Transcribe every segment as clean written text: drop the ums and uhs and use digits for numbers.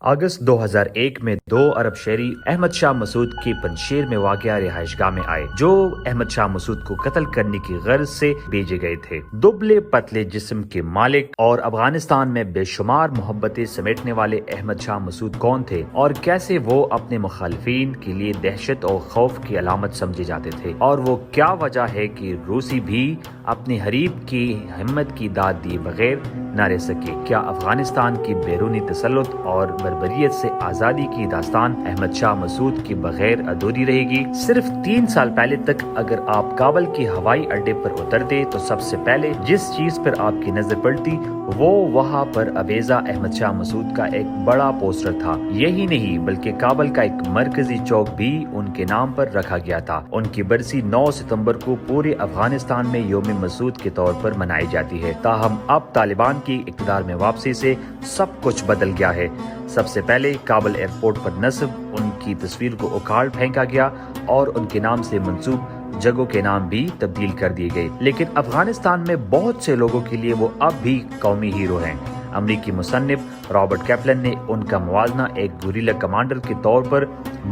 اگست 2001 میں 2 عرب شہری احمد شاہ مسعود کی پنجشیر میں واقع رہائش گاہ میں آئے جو احمد شاہ مسعود کو قتل کرنے کی غرض سے بھیجے گئے تھے۔ دبلے پتلے جسم کے مالک اور افغانستان میں بے شمار محبتیں سمیٹنے والے احمد شاہ مسعود کون تھے اور کیسے وہ اپنے مخالفین کے لیے دہشت اور خوف کی علامت سمجھے جاتے تھے، اور وہ کیا وجہ ہے کہ روسی بھی اپنے حریف کی ہمت کی داد دیے بغیر نہ رہ سکے۔ کیا افغانستان کی بیرونی تسلط اور بربریت سے آزادی کی داستان احمد شاہ مسعود کے بغیر ادھوری رہے گی؟ صرف 3 سال پہلے تک اگر آپ کابل کے ہوائی اڈے پر اترتے تو سب سے پہلے جس چیز پر آپ کی نظر پڑتی وہ وہاں پر ابیضا احمد شاہ مسعود کا ایک بڑا پوسٹر تھا۔ یہی نہیں بلکہ کابل کا ایک مرکزی چوک بھی ان کے نام پر رکھا گیا تھا۔ ان کی برسی 9 ستمبر کو پورے افغانستان میں یوم مسعود کے طور پر منائی جاتی ہے۔ تاہم اب طالبان کی اقتدار میں واپسی سے سب کچھ بدل گیا ہے۔ سب سے پہلے کابل ایئرپورٹ پر نصب ان کی تصویر کو اکھاڑ پھینکا گیا اور ان کے نام سے منسوب جگہوں کے نام بھی تبدیل کر دیے گئے، لیکن افغانستان میں بہت سے لوگوں کے لیے وہ اب بھی قومی ہیرو ہیں۔ امریکی مصنف رابرٹ کیپلن نے ان کا موازنہ ایک گوریلا کمانڈر کے طور پر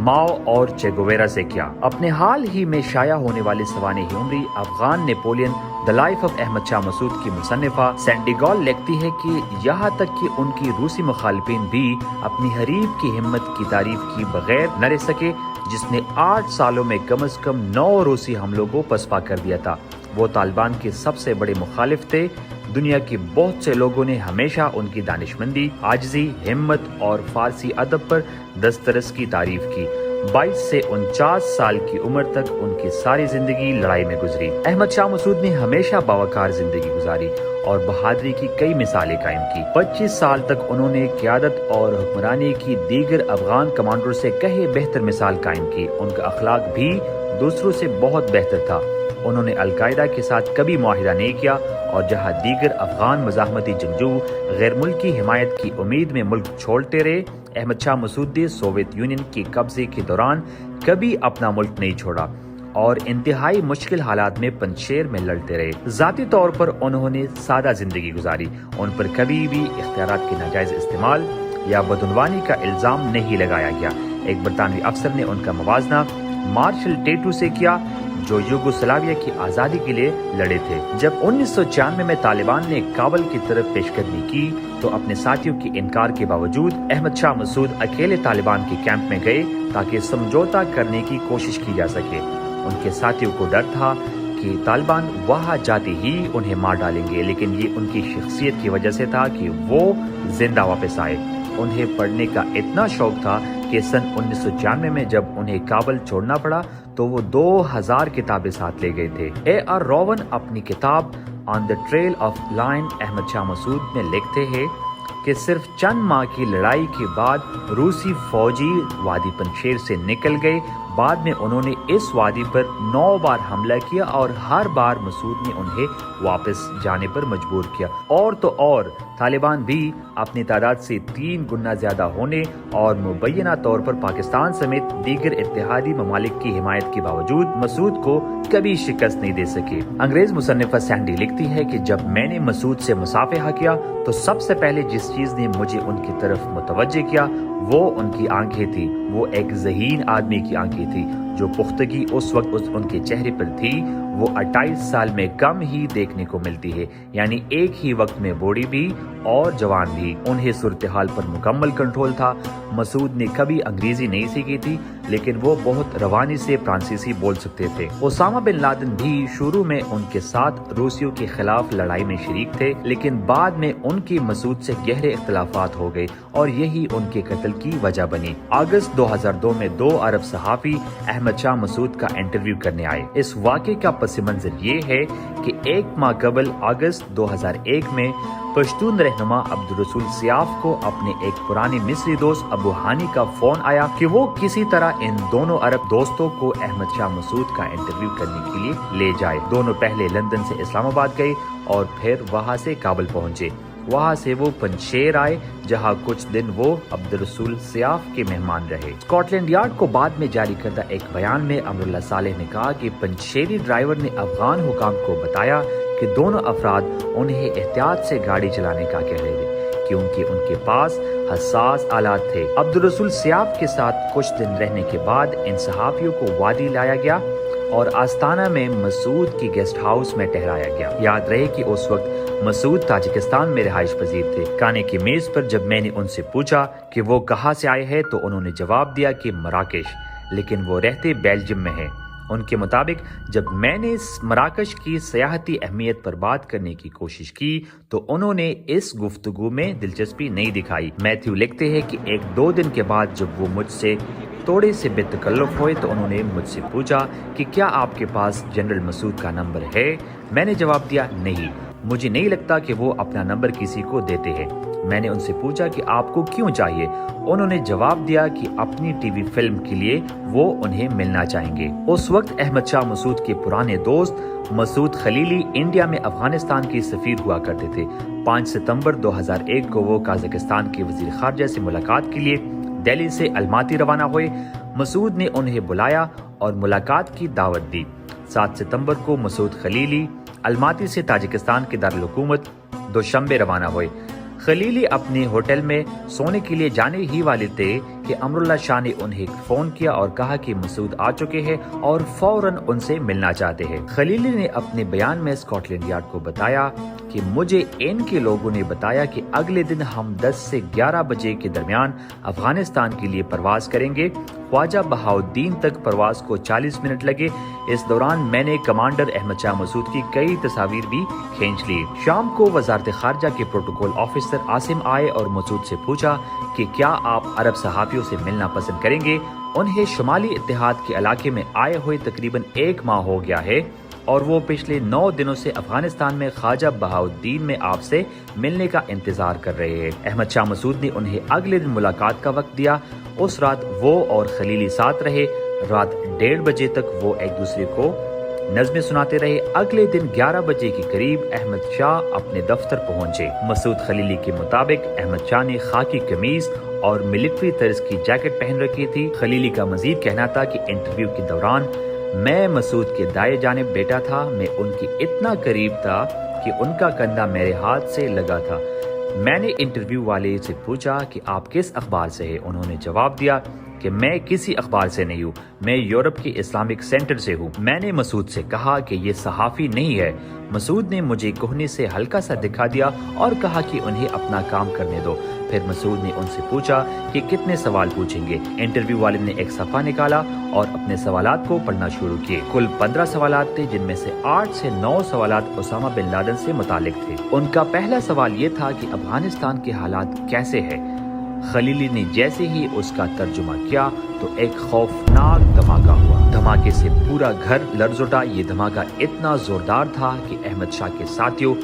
ماؤ اور چے گویرا سے کیا۔ اپنے حال ہی میں شائع ہونے والے سوانح عمری Afghan Napoleon the life of Ahmad Shah Massoud کی مصنفہ سینڈی گال لکھتی ہے کہ یہاں تک کہ ان کی روسی مخالفین بھی اپنی حریف کی ہمت کی تعریف کی بغیر نہ رہ سکے، جس نے 8 سالوں میں کم از کم 9 روسی حملوں کو پسپا کر دیا تھا۔ وہ طالبان کے سب سے بڑے مخالف تھے۔ دنیا کے بہت سے لوگوں نے ہمیشہ ان کی دانشمندی، عاجزی، ہمت اور فارسی ادب پر دسترس کی تعریف کی۔ 22 سے 49 سال کی عمر تک ان کی ساری زندگی لڑائی میں گزری۔ احمد شاہ مسعود نے ہمیشہ باوقار زندگی گزاری اور بہادری کی کئی مثالیں قائم کی۔ 25 سال تک انہوں نے قیادت اور حکمرانی کی دیگر افغان کمانڈروں سے کہیں بہتر مثال قائم کی۔ ان کا اخلاق بھی دوسروں سے بہت بہتر تھا۔ انہوں نے القاعدہ کے ساتھ کبھی معاہدہ نہیں کیا، اور جہاں دیگر افغان مزاحمتی جنگجو غیر ملکی حمایت کی امید میں ملک چھوڑتے رہے، احمد شاہ مسعود نے سوویت یونین کے قبضے کے دوران کبھی اپنا ملک نہیں چھوڑا اور انتہائی مشکل حالات میں پنجشیر میں لڑتے رہے۔ ذاتی طور پر انہوں نے سادہ زندگی گزاری۔ ان پر کبھی بھی اختیارات کے ناجائز استعمال یا بدعنوانی کا الزام نہیں لگایا گیا۔ ایک برطانوی افسر نے ان کا موازنہ مارشل ٹیٹو سے کیا جو یوگوسلاویہ کی آزادی کے لیے لڑے تھے۔ جب 1996 میں طالبان نے کابل کی طرف پیش قدمی کی تو اپنے ساتھیوں کے انکار کے باوجود احمد شاہ مسعود اکیلے طالبان کے کیمپ میں گئے تاکہ سمجھوتا کرنے کی کوشش کی جا سکے۔ ان کے ساتھیوں کو ڈر تھا کہ طالبان وہاں جاتے ہی انہیں مار ڈالیں گے، لیکن یہ ان کی شخصیت کی وجہ سے تھا کہ وہ زندہ واپس آئے۔ انہیں پڑھنے کا اتنا شوق تھا کہ سن 1996 میں جب انہیں کابل چھوڑنا پڑا تو وہ 2000 کتابیں ساتھ لے گئے تھے۔ اے آر روون اپنی کتاب آن دا trail of line Ahmad Shah مسعود میں لکھتے ہیں کہ صرف چند ماہ کی لڑائی کے بعد روسی فوجی وادی پنجشیر سے نکل گئے۔ بعد میں انہوں نے اس وادی پر 9 بار حملہ کیا اور ہر بار مسعود نے انہیں واپس جانے پر مجبور کیا۔ اور تو اور طالبان بھی اپنی تعداد سے 3 گنا زیادہ ہونے اور مبینہ طور پر پاکستان سمیت دیگر اتحادی ممالک کی حمایت کے باوجود مسعود کو کبھی شکست نہیں دے سکے۔ انگریز مصنفہ سینڈی لکھتی ہے کہ جب میں نے مسعود سے مصافحہ کیا تو سب سے پہلے جس چیز نے مجھے ان کی طرف متوجہ کیا وہ ان کی آنکھیں تھی۔ وہ ایک ذہین آدمی کی آنکھیں تھی۔ جو پختگی اس وقت ان کے چہرے پر تھی وہ 28 سال میں کم ہی دیکھنے کو ملتی ہے، یعنی ایک ہی وقت میں بوڑھی بھی اور جوان بھی۔ انہیں صورتحال پر مکمل کنٹرول تھا۔ مسعود نے کبھی انگریزی نہیں سیکھی تھی لیکن وہ بہت روانی سے فرانسیسی بول سکتے تھے۔ اسامہ بن لادن بھی شروع میں ان کے ساتھ روسیوں کے خلاف لڑائی میں شریک تھے، لیکن بعد میں ان کی مسعود سے گہرے اختلافات ہو گئے اور یہی ان کے قتل کی وجہ بنی۔ اگست 2002 میں 2 عرب صحافی احمد شاہ مسعود کا انٹرویو کرنے آئے۔ اس واقعے کا پس منظر یہ ہے کہ 1 ماہ قبل اگست 2001 میں پشتون رہنما عبدالرسول سیاف کو اپنے ایک پرانے مصری دوست ابو ہانی کا فون آیا کہ وہ کسی طرح ان دونوں عرب دوستوں کو احمد شاہ مسعود کا انٹرویو کرنے کے لیے لے جائے۔ دونوں پہلے لندن سے اسلام آباد گئے اور پھر وہاں سے کابل پہنچے۔ وہاں سے وہ پنجشیر آئے جہاں کچھ دن وہ عبدالرسول سیاف کے مہمان رہے۔ اسکاٹ لینڈ یارڈ کو بعد میں جاری کردہ ایک بیان میں امراللہ صالح نے کہا کہ پنجشیری ڈرائیور نے افغان حکام کو بتایا کہ دونوں افراد انہیں احتیاط سے گاڑی چلانے کا کہہ رہے تھے کیونکہ ان کے پاس حساس آلات تھے۔ عبدالرسول سیاف کے ساتھ کچھ دن رہنے کے بعد ان صحافیوں کو وادی لایا گیا اور آستانہ میں مسعود کی گیسٹ ہاؤس میں ٹھہرایا گیا۔ یاد رہے کہ اس وقت مسعود تاجکستان میں رہائش پذیر تھے۔ کھانے کی میز پر جب میں نے ان سے پوچھا کہ وہ کہاں سے آئے ہیں تو انہوں نے جواب دیا کہ مراکش، لیکن وہ رہتے بیلجیم میں ہیں۔ ان کے مطابق جب میں نے مراکش کی سیاحتی اہمیت پر بات کرنے کی کوشش کی تو انہوں نے اس گفتگو میں دلچسپی نہیں دکھائی۔ میتھیو لکھتے ہیں کہ 1-2 دن کے بعد جب وہ مجھ سے تھوڑے سے بے تکلف ہوئے تو انہوں نے مجھ سے پوچھا کہ کیا آپ کے پاس جنرل مسعود کا نمبر ہے؟ میں نے جواب دیا نہیں، مجھے نہیں لگتا کہ وہ اپنا نمبر کسی کو دیتے ہیں۔ میں نے ان سے پوچھا کہ آپ کو کیوں چاہیے؟ انہوں نے جواب دیا کہ اپنی ٹی وی فلم کے لیے وہ انہیں ملنا چاہیں گے۔ اس وقت احمد شاہ مسعود کے پرانے دوست مسعود خلیلی انڈیا میں افغانستان کی سفیر ہوا کرتے تھے۔ 5 ستمبر 2001 کو وہ قازقستان کے وزیر خارجہ سے ملاقات کے لیے دہلی سے الماتی روانہ ہوئے۔ مسعود نے انہیں بلایا اور ملاقات کی دعوت دی۔ 7 ستمبر کو مسعود خلیلی الماتی سے تاجکستان کے دارالحکومت دوشنبے روانہ ہوئے۔ خلیلی اپنے ہوٹل میں سونے کے لیے جانے ہی والے تھے کہ امراللہ شاہ نے انہیں فون کیا اور کہا کہ مسعود آ چکے ہیں اور فوراً ان سے ملنا چاہتے ہیں۔ خلیلی نے اپنے بیان میں اسکاٹ لینڈ یارڈ کو بتایا کہ مجھے ان کے لوگوں نے بتایا کہ اگلے دن ہم 10 سے 11 بجے کے درمیان افغانستان کے لیے پرواز کریں گے۔ خواجہ بہاؤالدین تک پرواز کو 40 منٹ لگے۔ اس دوران میں نے کمانڈر احمد شاہ مسعود کی کئی تصاویر بھی کھینچ لی۔ شام کو وزارت خارجہ کے پروٹوکول آفیسر عاصم آئے اور مسعود سے پوچھا کہ کیا آپ عرب صحافیوں سے ملنا پسند کریں گے؟ انہیں شمالی اتحاد کے علاقے میں آئے ہوئے تقریباً 1 ماہ ہو گیا ہے اور وہ پچھلے 9 دنوں سے افغانستان میں خواجہ بہاؤالدین میں آپ سے ملنے کا انتظار کر رہے ہیں۔ احمد شاہ مسعود نے انہیں اگلے دن ملاقات کا وقت دیا۔ اس رات وہ اور خلیلی ساتھ رہے۔ رات 1:30 بجے تک وہ ایک دوسرے کو نظمیں سناتے رہے۔ اگلے دن 11 بجے کے قریب احمد شاہ اپنے دفتر پہنچے۔ مسعود خلیلی کے مطابق احمد شاہ نے خاکی قمیض اور ملٹری طرز کی جیکٹ پہن رکھی تھی۔ خلیلی کا مزید کہنا تھا کہ انٹرویو کے دوران میں مسعود کے دائیں جانب بیٹھا تھا، میں ان کے اتنا قریب تھا کہ ان کا کندھا میرے ہاتھ سے لگا تھا۔ میں نے انٹرویو والے سے پوچھا کہ آپ کس اخبار سے ہیں؟ انہوں نے جواب دیا کہ میں کسی اخبار سے نہیں ہوں، میں یورپ کے اسلامک سینٹر سے ہوں۔ میں نے مسعود سے کہا کہ یہ صحافی نہیں ہے۔ مسعود نے مجھے کوہنی سے ہلکا سا دکھا دیا اور کہا کہ انہیں اپنا کام کرنے دو۔ پھر مسعود نے ان سے پوچھا کہ کتنے سوال پوچھیں گے۔ انٹرویو والے نے ایک صفحہ نکالا اور اپنے سوالات کو پڑھنا شروع کیے۔ کل 15 سوالات تھے، جن میں سے 8 سے 9 سوالات اسامہ بن لادن سے متعلق تھے۔ ان کا پہلا سوال یہ تھا کہ افغانستان کے حالات کیسے ہیں؟ خلیلی نے جیسے ہی اس کا ترجمہ کیا تو ایک خوفناک دھماکہ ہوا۔ دھماکے سے پورا گھر لرز اٹھا۔ یہ دھماکہ اتنا زوردار تھا کہ احمد شاہ کے ساتھیوں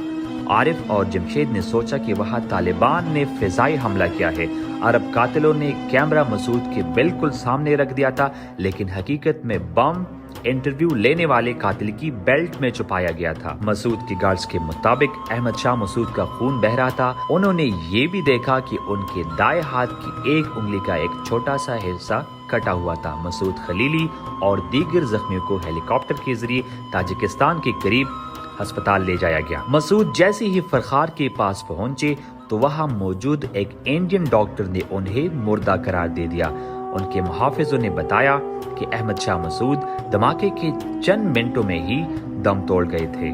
عارف اور جمشید نے سوچا کہ وہاں طالبان نے فضائی حملہ کیا ہے۔ عرب قاتلوں نے کیمرہ مسعود کے بالکل سامنے رکھ دیا تھا، لیکن حقیقت میں بم انٹرویو لینے والے قاتل کی بیلٹ میں چھپایا گیا تھا۔ مسعود کے گارڈز کے مطابق احمد شاہ مسعود کا خون بہہ رہا تھا۔ انہوں نے یہ بھی دیکھا کہ ان کے دائیں ہاتھ کی ایک انگلی کا ایک چھوٹا سا حصہ کٹا ہوا تھا۔ مسعود خلیلی اور دیگر زخمیوں کو ہیلی کاپٹر کے ذریعے تاجکستان کے قریب ہسپتال لے جایا گیا۔ مسعود جیسے ہی فرخار کے پاس پہنچے تو وہاں موجود ایک انڈین ڈاکٹر نے انہیں مردہ قرار دے دیا۔ ان کے محافظوں نے بتایا کہ احمد شاہ مسعود دھماکے کے چند منٹوں میں ہی دم توڑ گئے تھے۔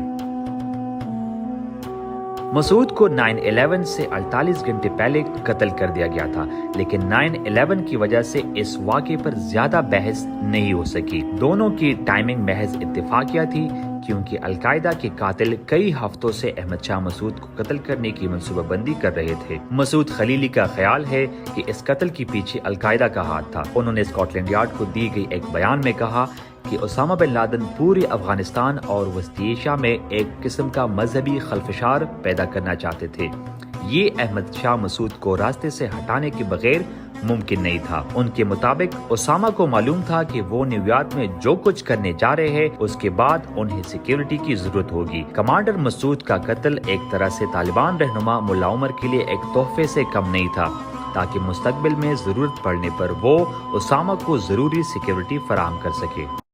مسعود کو 9/11 سے 48 گھنٹے پہلے قتل کر دیا گیا تھا، لیکن 9/11 کی وجہ سے اس واقعے پر زیادہ بحث نہیں ہو سکی۔ دونوں کی ٹائمنگ محض اتفاقیہ تھی، کیونکہ القاعدہ کے قاتل کئی ہفتوں سے احمد شاہ مسعود کو قتل کرنے کی منصوبہ بندی کر رہے تھے۔ مسعود خلیلی کا خیال ہے کہ اس قتل کے پیچھے القاعدہ کا ہاتھ تھا۔ انہوں نے اسکاٹ لینڈ یارڈ کو دی گئی ایک بیان میں کہا کہ اسامہ بن لادن پورے افغانستان اور وسطی ایشیا میں ایک قسم کا مذہبی خلفشار پیدا کرنا چاہتے تھے۔ یہ احمد شاہ مسعود کو راستے سے ہٹانے کے بغیر ممکن نہیں تھا۔ ان کے مطابق اسامہ کو معلوم تھا کہ وہ نیو یارک میں جو کچھ کرنے جا رہے ہیں اس کے بعد انہیں سیکیورٹی کی ضرورت ہوگی۔ کمانڈر مسعود کا قتل ایک طرح سے طالبان رہنما ملا عمر کے لیے ایک تحفے سے کم نہیں تھا، تاکہ مستقبل میں ضرورت پڑنے پر وہ اسامہ کو ضروری سیکیورٹی فراہم کر سکے۔